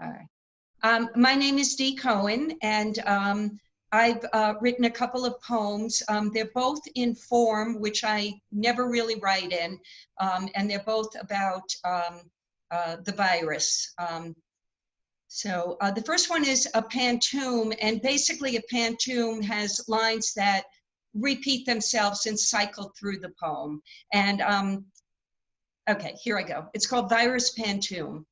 All right. My name is Dee Cohen, and I've written a couple of poems. They're both in form, which I never really write in, and they're both about the virus. So the first one is a pantoum, and basically a pantoum has lines that repeat themselves and cycle through the poem. And okay, here I go. It's called Virus Pantoum.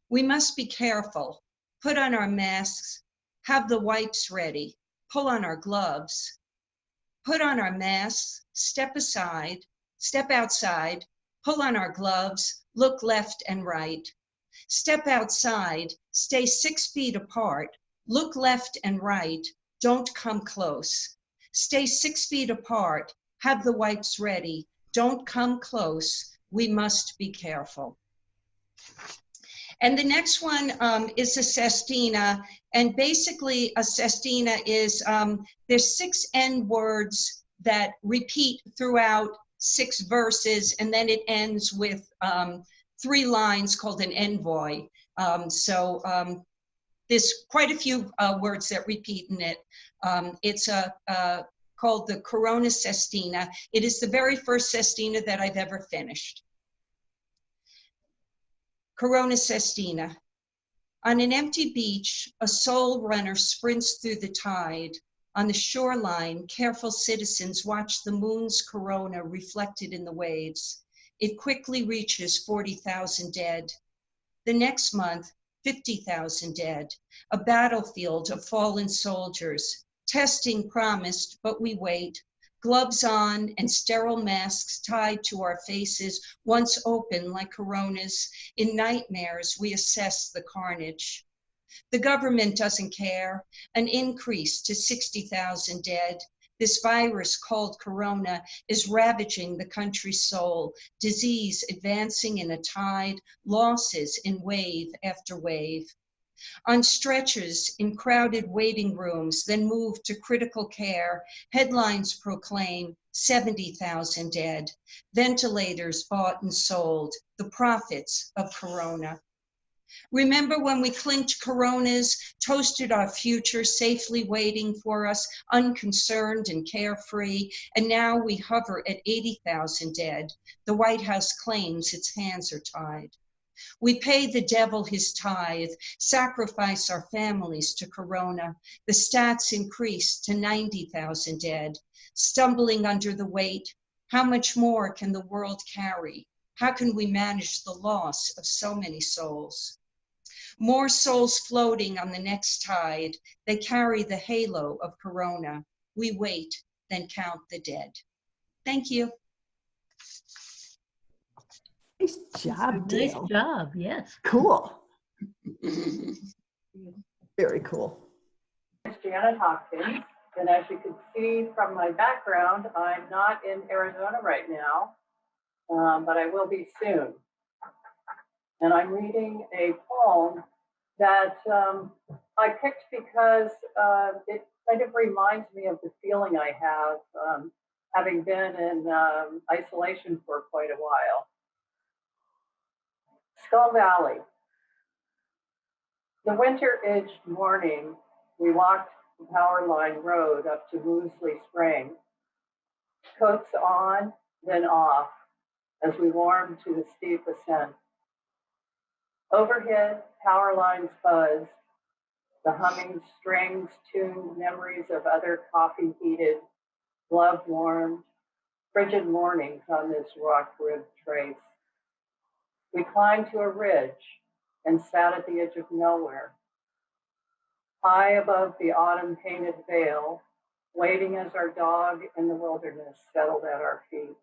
We must be careful, put on our masks, have the wipes ready, pull on our gloves, put on our masks, step outside, pull on our gloves, look left and right. Step outside, stay 6 feet apart, look left and right, don't come close. Stay 6 feet apart, have the wipes ready, don't come close, we must be careful. And the next one is a sestina, and basically a sestina is, there's 6 N words that repeat throughout 6 verses, and then it ends with 3 lines called an envoy. There's quite a few words that repeat in it. It's called the Corona Sestina. It is the very first sestina that I've ever finished. Corona Sestina. On an empty beach, a soul runner sprints through the tide. On the shoreline, careful citizens watch the moon's corona reflected in the waves. It quickly reaches 40,000 dead. The next month, 50,000 dead. A battlefield of fallen soldiers. Testing promised, but we wait. Gloves on and sterile masks tied to our faces, once open like coronas. In nightmares, we assess the carnage. The government doesn't care. An increase to 60,000 dead. This virus called corona is ravaging the country's soul. Disease advancing in a tide, losses in wave after wave. On stretchers in crowded waiting rooms, then moved to critical care, headlines proclaim 70,000 dead. Ventilators bought and sold, the profits of corona. Remember when we clinked coronas, toasted our future, safely waiting for us, unconcerned and carefree, and now we hover at 80,000 dead. The White House claims its hands are tied. We pay the devil his tithe, sacrifice our families to corona. The stats increase to 90,000 dead. Stumbling under the weight, how much more can the world carry? How can we manage the loss of so many souls? More souls floating on the next tide. They carry the halo of corona. We wait, then count the dead. Thank you. Nice job, Dale. Nice job, yes. Cool. Very cool. I'm Janet Hopkins, and as you can see from my background, I'm not in Arizona right now, but I will be soon. And I'm reading a poem that I picked because it kind of reminds me of the feeling I have having been in isolation for quite a while. Skull Valley. The winter-edged morning, we walked the power line road up to Woosley Spring. Coats on, then off, as we warmed to the steep ascent. Overhead, power lines buzzed. The humming strings tuned memories of other coffee-heated, glove-warmed, frigid mornings on this rock-ribbed trace. We climbed to a ridge and sat at the edge of nowhere, high above the autumn-painted veil, waiting as our dog in the wilderness settled at our feet.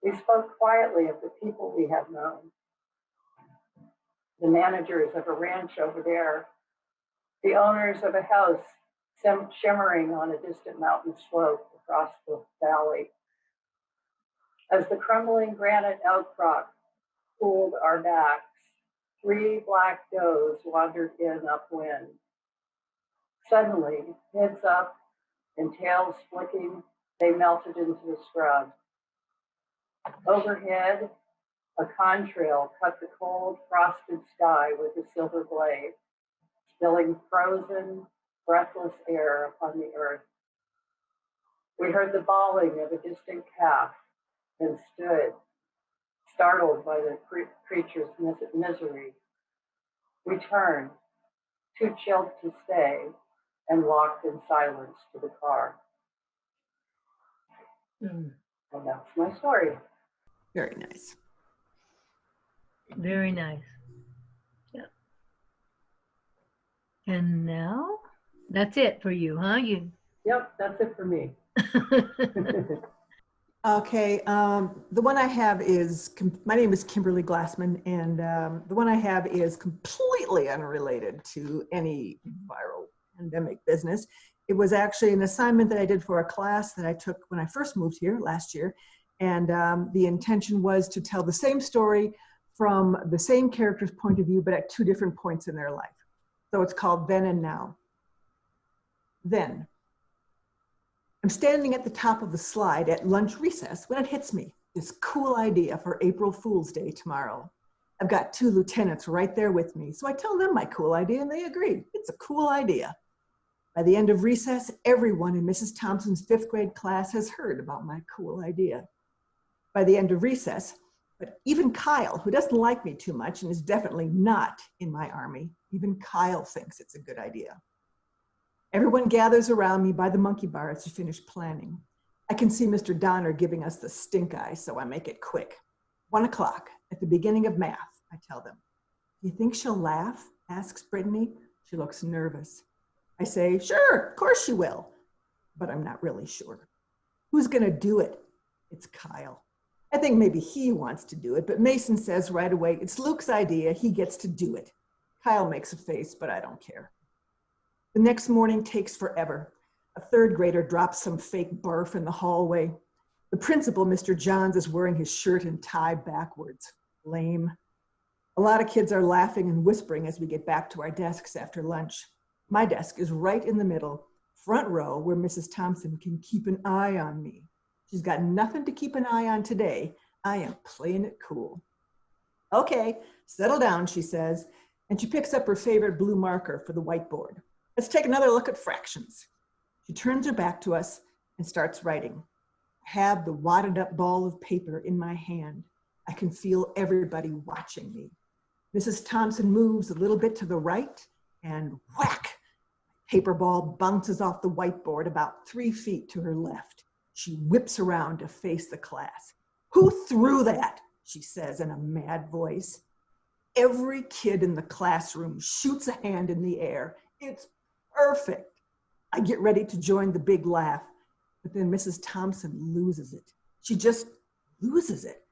We spoke quietly of the people we had known, the managers of a ranch over there, the owners of a house shimmering on a distant mountain slope across the valley. As the crumbling granite outcrop cooled our backs, 3 black does wandered in upwind. Suddenly, heads up and tails flicking, they melted into the scrub. Overhead, A contrail cut the cold, frosted sky with a silver blade, spilling frozen, breathless air upon the earth. We heard the bawling of a distant calf and stood, startled by the creature's misery. We turned, too chilled to stay, and walked in silence to the car. And that's my story. Very nice. Very nice. Yeah. And now that's it for you, huh? You. Yep, that's it for me. Okay, the one I have is, my name is Kimberly Glassman, and the one I have is completely unrelated to any viral pandemic business. It was actually an assignment that I did for a class that I took when I first moved here last year, and the intention was to tell the same story from the same character's point of view, but at 2 different points in their life. So it's called Then and Now. Then. I'm standing at the top of the slide at lunch recess when it hits me, this cool idea for April Fool's Day tomorrow. I've got 2 lieutenants right there with me, so I tell them my cool idea and they agree. It's a cool idea. By the end of recess, everyone in Mrs. Thompson's 5th grade class has heard about my cool idea. By the end of recess, but even Kyle, who doesn't like me too much and is definitely not in my army, even Kyle thinks it's a good idea. Everyone gathers around me by the monkey bars to finish planning. I can see Mr. Donner giving us the stink eye, so I make it quick. 1 o'clock, at the beginning of math, I tell them. Do you think she'll laugh? Asks Brittany. She looks nervous. I say, sure, of course she will. But I'm not really sure. Who's gonna do it? It's Kyle. I think maybe he wants to do it, but Mason says right away, it's Luke's idea, he gets to do it. Kyle makes a face, but I don't care. The next morning takes forever. A 3rd grader drops some fake barf in the hallway. The principal, Mr. Johns, is wearing his shirt and tie backwards. Lame. A lot of kids are laughing and whispering as we get back to our desks after lunch. My desk is right in the middle, front row, where Mrs. Thompson can keep an eye on me. She's got nothing to keep an eye on today. I am playing it cool. Okay, settle down, she says, and she picks up her favorite blue marker for the whiteboard. Let's take another look at fractions. She turns her back to us and starts writing. I have the wadded up ball of paper in my hand. I can feel everybody watching me. Mrs. Thompson moves a little bit to the right and whack! Paper ball bounces off the whiteboard about 3 feet to her left. She whips around to face the class. Who threw that? She says in a mad voice. Every kid in the classroom shoots a hand in the air. It's perfect. I get ready to join the big laugh, but then Mrs. Thompson loses it. She just loses it.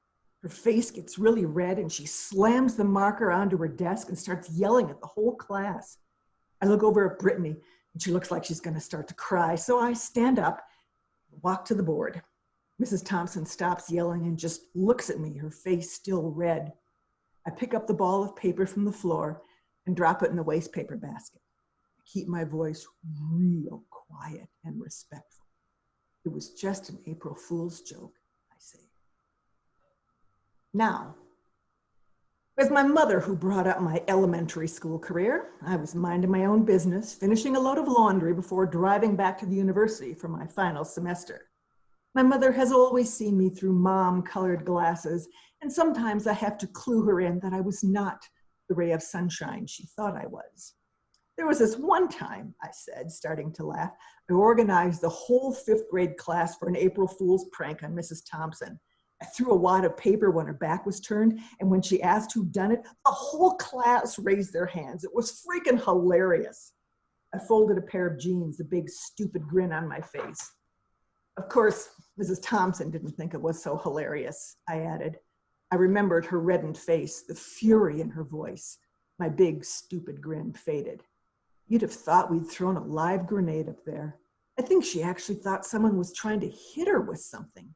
Her face gets really red and she slams the marker onto her desk and starts yelling at the whole class. I look over at Brittany and she looks like she's gonna start to cry. So I stand up, walk to the board. Mrs. Thompson stops yelling and just looks at me, her face still red. I pick up the ball of paper from the floor and drop it in the waste paper basket. I keep my voice real quiet and respectful. It was just an April Fool's joke, I say. Now, it was my mother who brought up my elementary school career. I was minding my own business, finishing a load of laundry before driving back to the university for my final semester. My mother has always seen me through mom-colored glasses, and sometimes I have to clue her in that I was not the ray of sunshine she thought I was. There was this one time, I said, starting to laugh, I organized the whole 5th grade class for an April Fool's prank on Mrs. Thompson. I threw a wad of paper when her back was turned, and when she asked who'd done it, the whole class raised their hands. It was freaking hilarious. I folded a pair of jeans, a big stupid grin on my face. Of course, Mrs. Thompson didn't think it was so hilarious, I added. I remembered her reddened face, the fury in her voice. My big stupid grin faded. You'd have thought we'd thrown a live grenade up there. I think she actually thought someone was trying to hit her with something.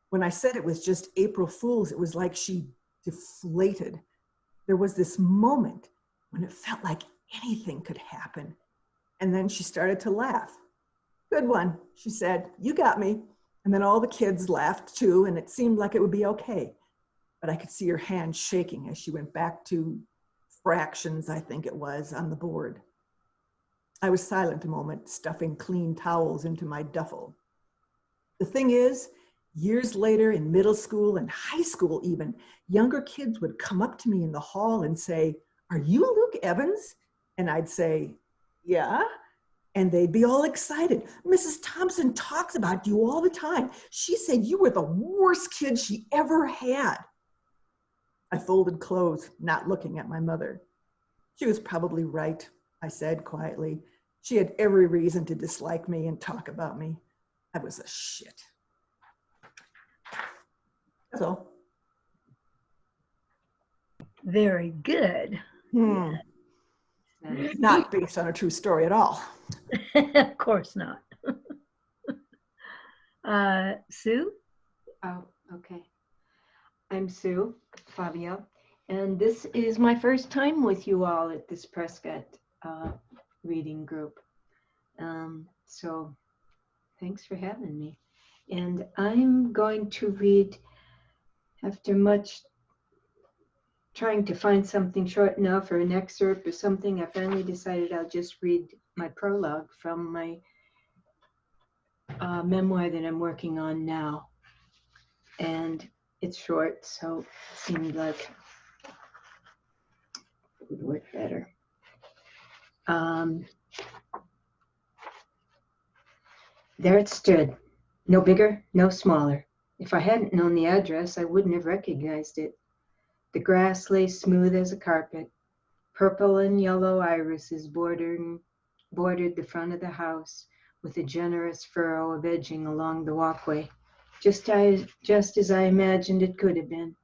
When I said it was just April Fool's, it was like she deflated. There was this moment when it felt like anything could happen. And then she started to laugh. Good one, she said. You got me. And then all the kids laughed too, and it seemed like it would be okay. but I could see her hand shaking as she went back to fractions, I think it was, on the board. I was silent a moment, stuffing clean towels into my duffel. The thing is, years later in middle school and high school even, younger kids would come up to me in the hall and say, "Are you Luke Evans?" And I'd say, "Yeah." And they'd be all excited. "Mrs. Thompson talks about you all the time. She said you were the worst kid she ever had." I folded clothes, not looking at my mother. "She was probably right," I said quietly. "She had every reason to dislike me and talk about me. I was a shit." That's all. Very good. Not based on a true story at all. Of course not. Sue? Oh, okay. I'm Sue, Favia, and this is my first time with you all at this Prescott reading group. So thanks for having me. And I'm going to read, after much trying to find something short enough or an excerpt or something, I finally decided I'll just read my prologue from my memoir that I'm working on now. And it's short, so it seemed like it would work better. There it stood, no bigger, no smaller. If I hadn't known the address, I wouldn't have recognized it. The grass lay smooth as a carpet. Purple and yellow irises bordered the front of the house with a generous furrow of edging along the walkway, just as I imagined it could have been.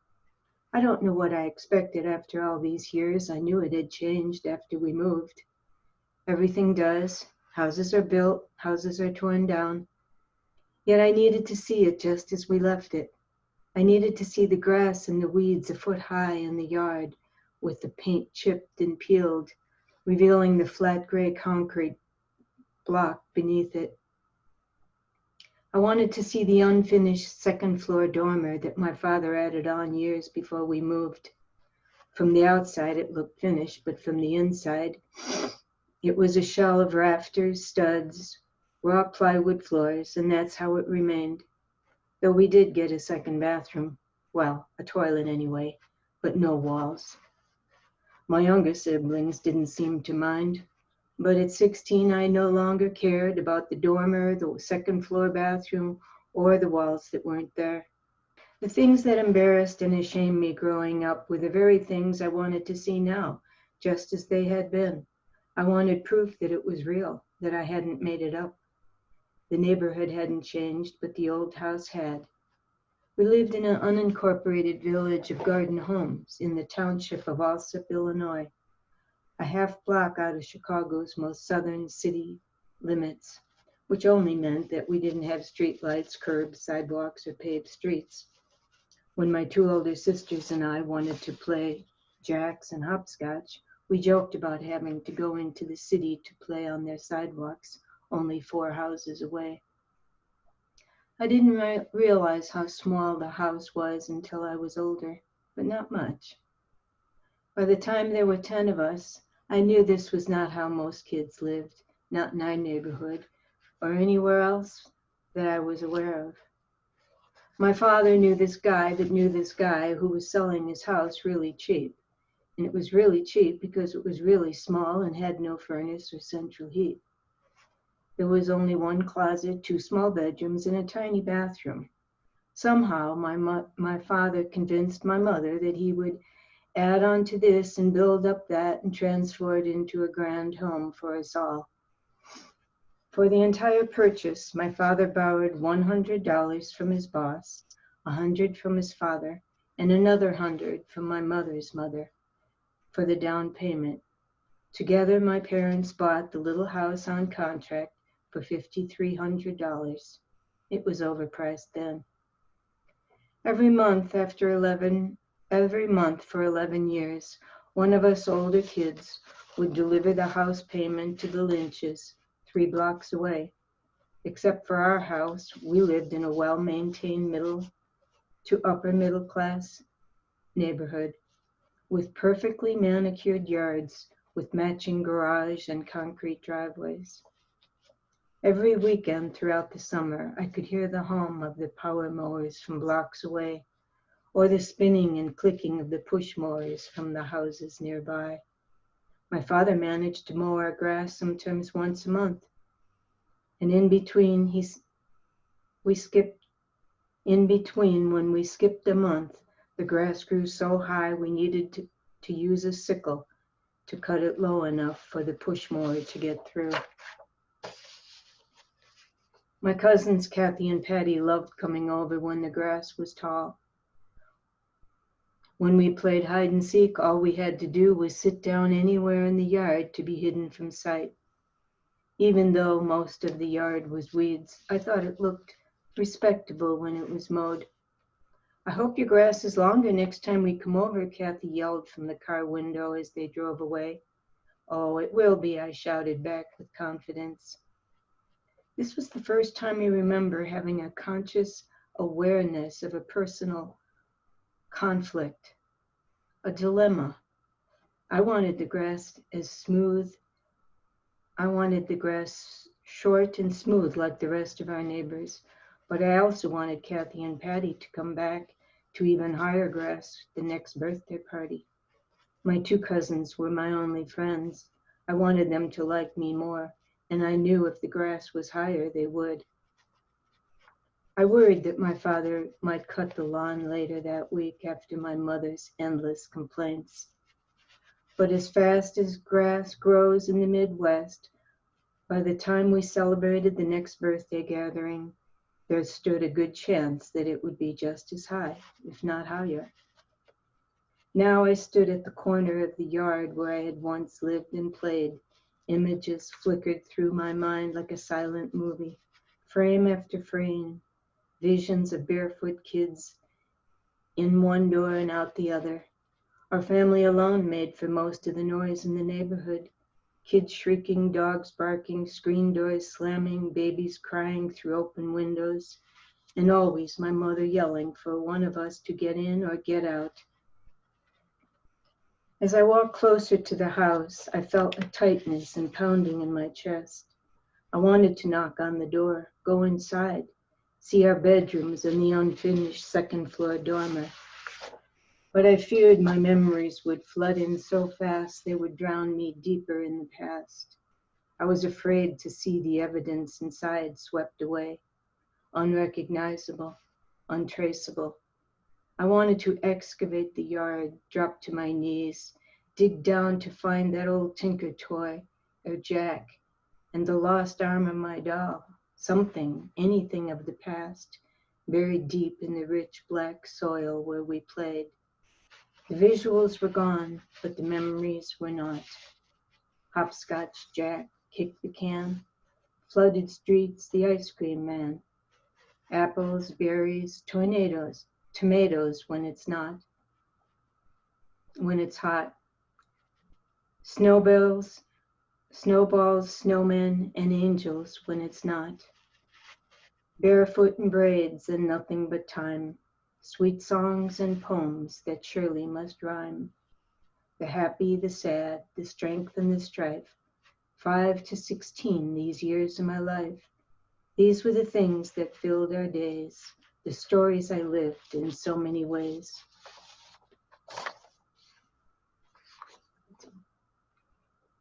I don't know what I expected after all these years. I knew it had changed after we moved. Everything does. Houses are built, houses are torn down. Yet I needed to see it just as we left it. I needed to see the grass and the weeds a foot high in the yard, with the paint chipped and peeled, revealing the flat gray concrete block beneath it. I wanted to see the unfinished second floor dormer that my father added on years before we moved. From the outside it looked finished, but from the inside it was a shell of rafters, studs, raw plywood floors, and that's how it remained. Though we did get a second bathroom, well, a toilet anyway, but no walls. My younger siblings didn't seem to mind, but at 16 I no longer cared about the dormer, the second floor bathroom, or the walls that weren't there. The things that embarrassed and ashamed me growing up were the very things I wanted to see now, just as they had been. I wanted proof that it was real, that I hadn't made it up. The neighborhood hadn't changed, but the old house had. We lived in an unincorporated village of garden homes in the township of Alsip, Illinois, a half block out of Chicago's most southern city limits, which only meant that we didn't have street lights, curbs, sidewalks, or paved streets. When my two older sisters and I wanted to play jacks and hopscotch, we joked about having to go into the city to play on their sidewalks, only 4 houses away. I didn't realize how small the house was until I was older, but not much. By the time there were 10 of us, I knew this was not how most kids lived, not in our neighborhood or anywhere else that I was aware of. My father knew this guy that knew this guy who was selling his house really cheap. And it was really cheap because it was really small and had no furnace or central heat. There was only 1 closet, 2 small bedrooms, and a tiny bathroom. Somehow, my father convinced my mother that he would add on to this and build up that and transfer it into a grand home for us all. For the entire purchase, my father borrowed $100 from his boss, $100 from his father, and another $100 from my mother's mother for the down payment. Together, my parents bought the little house on contract for $5,300. It was overpriced then. Every month for 11 years, one of us older kids would deliver the house payment to the Lynches 3 blocks away. Except for our house, we lived in a well-maintained middle to upper middle class neighborhood, with perfectly manicured yards with matching garage and concrete driveways. Every weekend throughout the summer, I could hear the hum of the power mowers from blocks away, or the spinning and clicking of the push mowers from the houses nearby. My father managed to mow our grass sometimes once a month, and in between when we skipped a month, the grass grew so high we needed to use a sickle to cut it low enough for the push mower to get through. My cousins Kathy and Patty loved coming over when the grass was tall. When we played hide and seek, all we had to do was sit down anywhere in the yard to be hidden from sight. Even though most of the yard was weeds, I thought it looked respectable when it was mowed. "I hope your grass is longer next time we come over," Kathy yelled from the car window as they drove away. "Oh, it will be," I shouted back with confidence. This was the first time I remember having a conscious awareness of a personal conflict, a dilemma. I wanted the grass short and smooth like the rest of our neighbors, but I also wanted Kathy and Patty to come back to even higher grass the next birthday party. My two cousins were my only friends. I wanted them to like me more, and I knew if the grass was higher, they would. I worried that my father might cut the lawn later that week after my mother's endless complaints. But as fast as grass grows in the Midwest, by the time we celebrated the next birthday gathering, there stood a good chance that it would be just as high, if not higher. Now I stood at the corner of the yard where I had once lived and played. Images flickered through my mind like a silent movie, frame after frame, visions of barefoot kids in one door and out the other. Our family alone made for most of the noise in the neighborhood. Kids shrieking, dogs barking, screen doors slamming, babies crying through open windows, and always my mother yelling for one of us to get in or get out. As I walked closer to the house, I felt a tightness and pounding in my chest. I wanted to knock on the door, go inside, see our bedrooms and the unfinished second-floor dormer. But I feared my memories would flood in so fast they would drown me deeper in the past. I was afraid to see the evidence inside swept away, unrecognizable, untraceable. I wanted to excavate the yard, drop to my knees, dig down to find that old Tinker toy, or Jack, and the lost arm of my doll, something, anything of the past, buried deep in the rich black soil where we played. The visuals were gone, but the memories were not. Hopscotch Jack kicked the can, flooded streets, the ice cream man, apples, berries, tornadoes, tomatoes when it's not, when it's hot, snowballs, snowmen, and angels when it's not, barefoot and braids and nothing but time, sweet songs and poems that surely must rhyme, the happy, the sad, the strength and the strife, 5 to 16, these years of my life. These were the things that filled our days, the stories I lived in so many ways.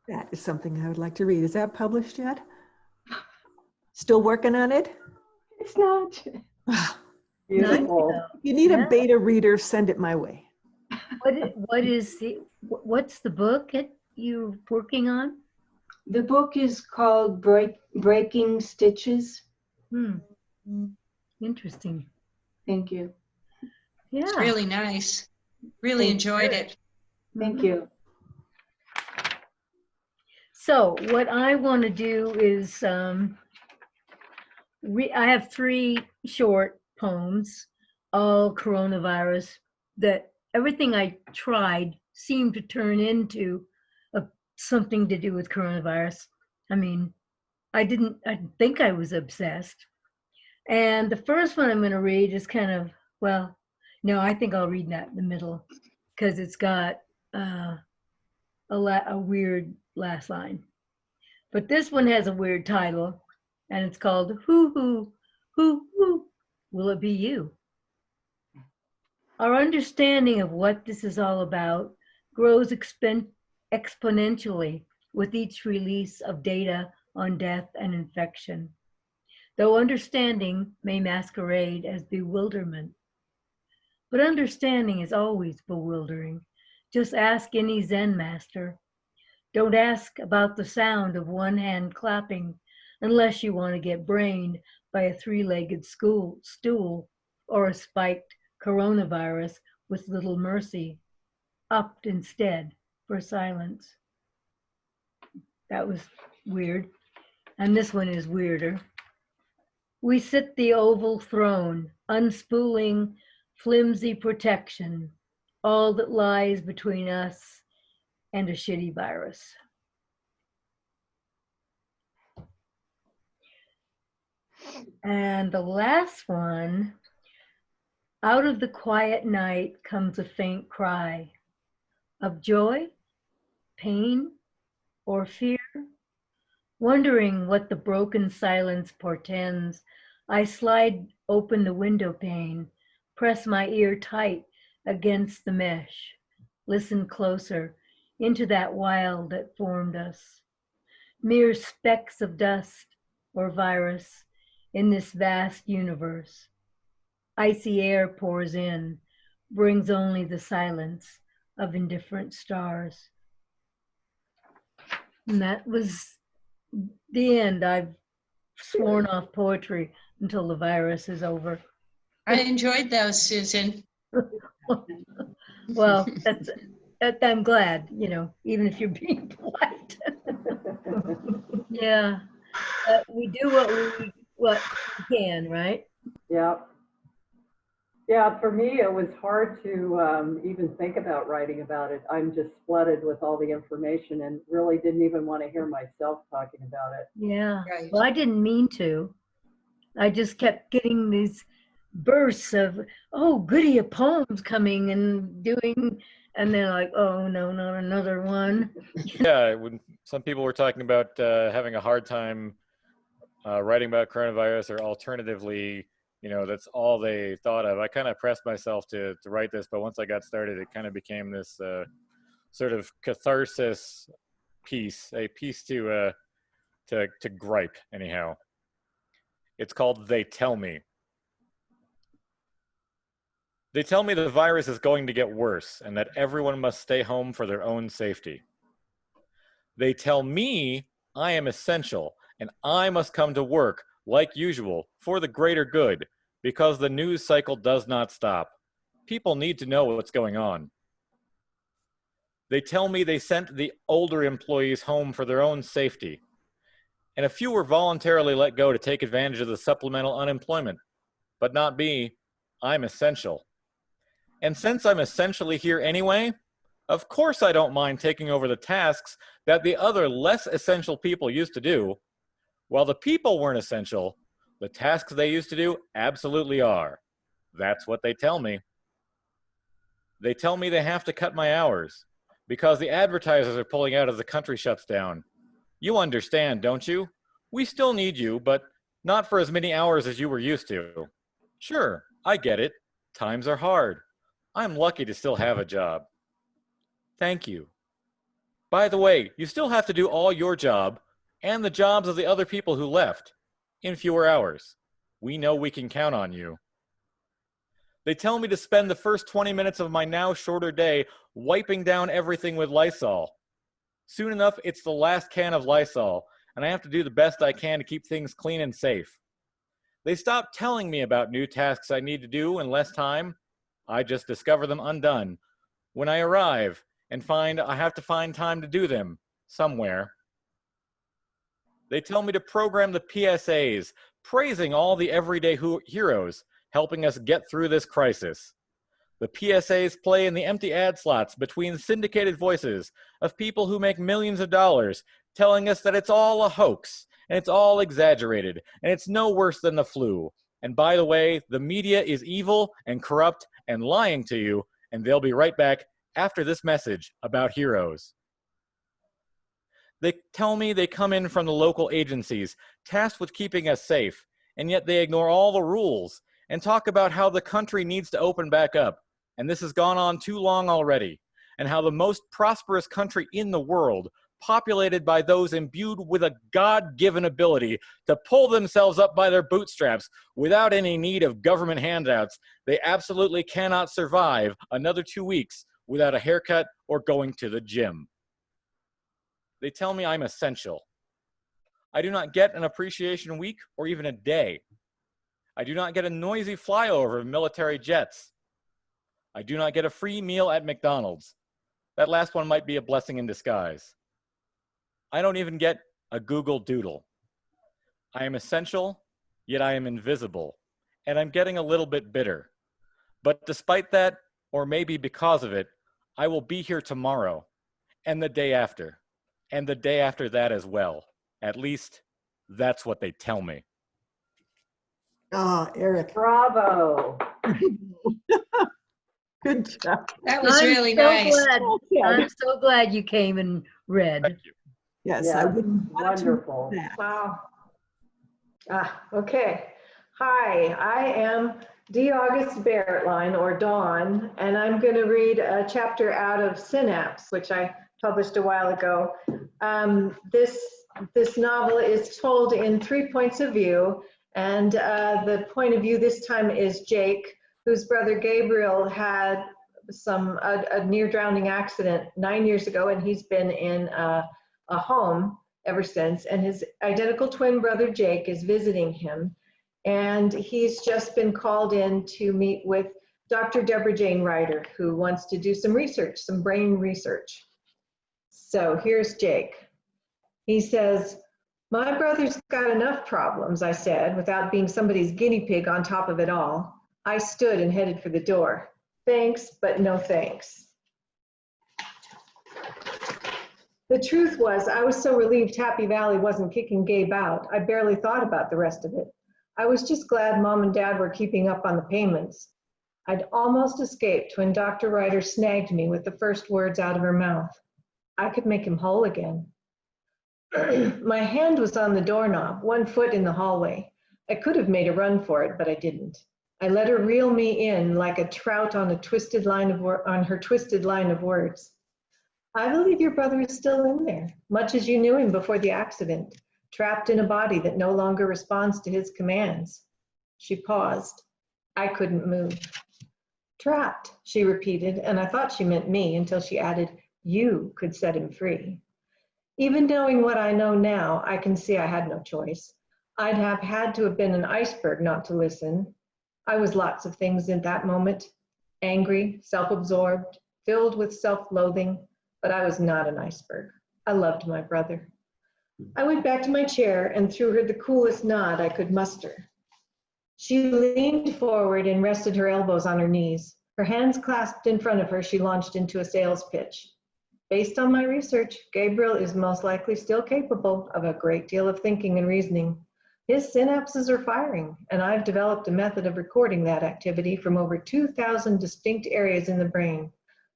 That is something I would like to read. Is that published yet? Still working on it? It's not. Beautiful. If you need Yeah. a beta reader, send it my way. What's the book that you're working on? The book is called Breaking Stitches. Interesting. Thank you. Yeah. It's really nice. Really Thank enjoyed it. Thank you. So what I want to do is, I have 3 short poems, all coronavirus, that everything I tried seemed to turn into something to do with coronavirus. I mean, I think I was obsessed. And the first one I'm going to read is kind of, well, no, I think I'll read that in the middle. because it's got a weird last line. But this one has a weird title, and it's called Who, Will It Be You? Our understanding of what this is all about grows exponentially with each release of data on death and infection, though understanding may masquerade as bewilderment. But understanding is always bewildering. Just ask any Zen master. Don't ask about the sound of one hand clapping unless you want to get brained by a three-legged stool or a spiked coronavirus with little mercy. Opt instead for silence. That was weird. And this one is weirder. We sit the oval throne, unspooling flimsy protection, all that lies between us and a shitty virus. And the last one, out of the quiet night comes a faint cry of joy, pain, or fear. Wondering what the broken silence portends, I slide open the window pane, press my ear tight against the mesh, listen closer into that wild that formed us. Mere specks of dust or virus in this vast universe. Icy air pours in, brings only the silence of indifferent stars. And that was the end. I've sworn off poetry until the virus is over. I enjoyed those, Susan. Well, I'm glad, even if you're being polite. Yeah, we do what we can, right? Yeah. Yeah, for me, it was hard to even think about writing about it. I'm just flooded with all the information and really didn't even want to hear myself talking about it. Yeah. Right. Well, I didn't mean to. I just kept getting these bursts of, oh, goody, a poem's coming and doing, and then like, oh, no, not another one. Yeah, when some people were talking about having a hard time writing about coronavirus, or alternatively, that's all they thought of. I kind of pressed myself to write this, but once I got started, it kind of became this sort of catharsis piece, a piece to gripe. Anyhow, it's called "They Tell Me." They tell me the virus is going to get worse and that everyone must stay home for their own safety. They tell me I am essential and I must come to work like usual for the greater good because the news cycle does not stop. People need to know what's going on. They tell me they sent the older employees home for their own safety, and a few were voluntarily let go to take advantage of the supplemental unemployment. But not me. I'm essential. And since I'm essentially here anyway, of course I don't mind taking over the tasks that the other less essential people used to do. While the people weren't essential, the tasks they used to do absolutely are. That's what they tell me. They tell me they have to cut my hours because the advertisers are pulling out as the country shuts down. You understand, don't you? We still need you, but not for as many hours as you were used to. Sure, I get it. Times are hard. I'm lucky to still have a job. Thank you. By the way, you still have to do all your job and the jobs of the other people who left in fewer hours. We know we can count on you. They tell me to spend the first 20 minutes of my now shorter day wiping down everything with Lysol. Soon enough, it's the last can of Lysol, and I have to do the best I can to keep things clean and safe. They stop telling me about new tasks I need to do in less time. I just discover them undone when I arrive and find I have to find time to do them somewhere. They tell me to program the PSAs, praising all the everyday heroes helping us get through this crisis. The PSAs play in the empty ad slots between syndicated voices of people who make millions of dollars, telling us that it's all a hoax, and it's all exaggerated, and it's no worse than the flu. And by the way, the media is evil and corrupt and lying to you, and they'll be right back after this message about heroes. They tell me they come in from the local agencies tasked with keeping us safe, and yet they ignore all the rules and talk about how the country needs to open back up, and this has gone on too long already, and how the most prosperous country in the world, populated by those imbued with a God-given ability to pull themselves up by their bootstraps without any need of government handouts, they absolutely cannot survive another 2 weeks without a haircut or going to the gym. They tell me I'm essential. I do not get an appreciation week or even a day. I do not get a noisy flyover of military jets. I do not get a free meal at McDonald's. That last one might be a blessing in disguise. I don't even get a Google Doodle. I am essential, yet I am invisible, and I'm getting a little bit bitter. But despite that, or maybe because of it, I will be here tomorrow, and the day after that as well. At least, that's what they tell me. Ah, Eric. Bravo. Good job. That was I'm really so nice. glad. Yeah. I'm so glad you came and read. Thank you. Yes, Yeah, I wouldn't want to wonderful. do that. Wow. Okay. Hi, I am Dee Baertlein, or Dawn, and I'm going to read a chapter out of Synapse, which I published a while ago. This novel is told in 3 points of view, and the point of view this time is Jake, whose brother Gabriel had a near drowning accident 9 years ago, and he's been in a home ever since. And his identical twin brother Jake is visiting him, and he's just been called in to meet with Dr. Deborah Jane Ryder, who wants to do some research, some brain research. So here's Jake. He says, "My brother's got enough problems," I said, without being somebody's guinea pig on top of it all. I stood and headed for the door. Thanks, but no thanks. The truth was, I was so relieved Happy Valley wasn't kicking Gabe out, I barely thought about the rest of it. I was just glad Mom and Dad were keeping up on the payments. I'd almost escaped when Dr. Ryder snagged me with the first words out of her mouth. I could make him whole again. My hand was on the doorknob, 1 foot in the hallway. I could have made a run for it, but I didn't. I let her reel me in like a trout on her twisted line of words. I believe your brother is still in there, much as you knew him before the accident, trapped in a body that no longer responds to his commands. She paused. I couldn't move. Trapped, she repeated, and I thought she meant me until she added, you could set him free. Even knowing what I know now, I can see I had no choice. I'd have had to have been an iceberg not to listen. I was lots of things in that moment. Angry, self-absorbed, filled with self-loathing, but I was not an iceberg. I loved my brother. I went back to my chair and threw her the coolest nod I could muster. She leaned forward and rested her elbows on her knees. Her hands clasped in front of her, she launched into a sales pitch. Based on my research, Gabriel is most likely still capable of a great deal of thinking and reasoning. His synapses are firing, and I've developed a method of recording that activity from over 2,000 distinct areas in the brain.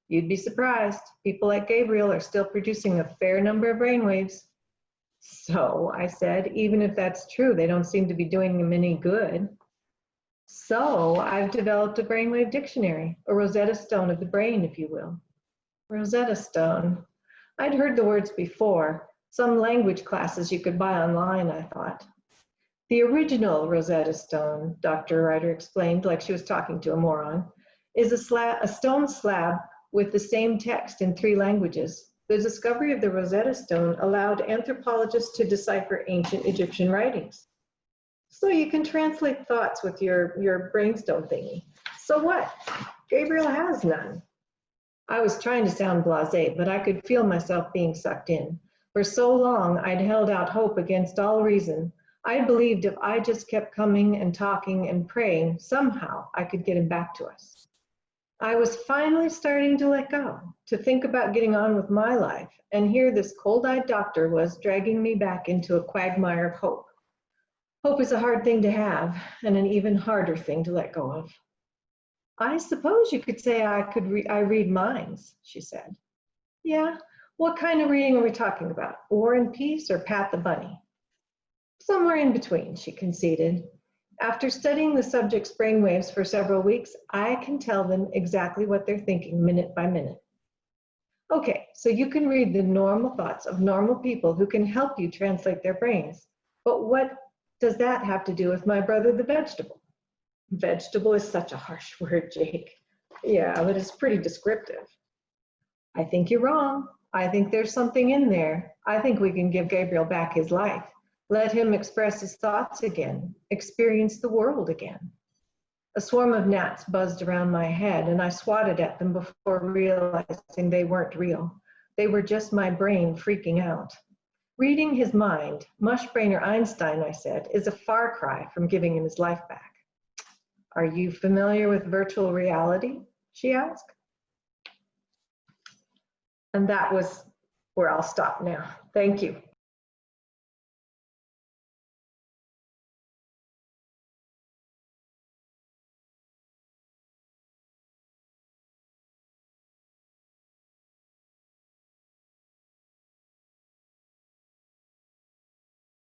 You'd be surprised. People like Gabriel are still producing a fair number of brainwaves. So, I said, even if that's true, they don't seem to be doing him any good. So, I've developed a brainwave dictionary, a Rosetta Stone of the brain, if you will. Rosetta Stone. I'd heard the words before. Some language classes you could buy online, I thought. The original Rosetta Stone, Dr. Ryder explained like she was talking to a moron, is a stone slab with the same text in 3 languages. The discovery of the Rosetta Stone allowed anthropologists to decipher ancient Egyptian writings. So you can translate thoughts with your brainstone thingy. So what? Gabriel has none. I was trying to sound blasé, but I could feel myself being sucked in. For so long, I'd held out hope against all reason. I believed if I just kept coming and talking and praying, somehow I could get him back to us. I was finally starting to let go, to think about getting on with my life, and here this cold-eyed doctor was dragging me back into a quagmire of hope. Hope is a hard thing to have, and an even harder thing to let go of. I suppose you could say I read minds, she said. Yeah, what kind of reading are we talking about? War and Peace or Pat the Bunny? Somewhere in between, she conceded. After studying the subject's brainwaves for several weeks, I can tell them exactly what they're thinking minute by minute. Okay, so you can read the normal thoughts of normal people who can help you translate their brains. But what does that have to do with my brother the vegetable? Vegetable is such a harsh word, Jake. Yeah, but it's pretty descriptive. I think you're wrong. I think there's something in there. I think we can give Gabriel back his life. Let him express his thoughts again, experience the world again. A swarm of gnats buzzed around my head, and I swatted at them before realizing they weren't real. They were just my brain freaking out. Reading his mind, Mushbrainer Einstein, I said, is a far cry from giving him his life back. Are you familiar with virtual reality? She asked. And that was where I'll stop now. Thank you.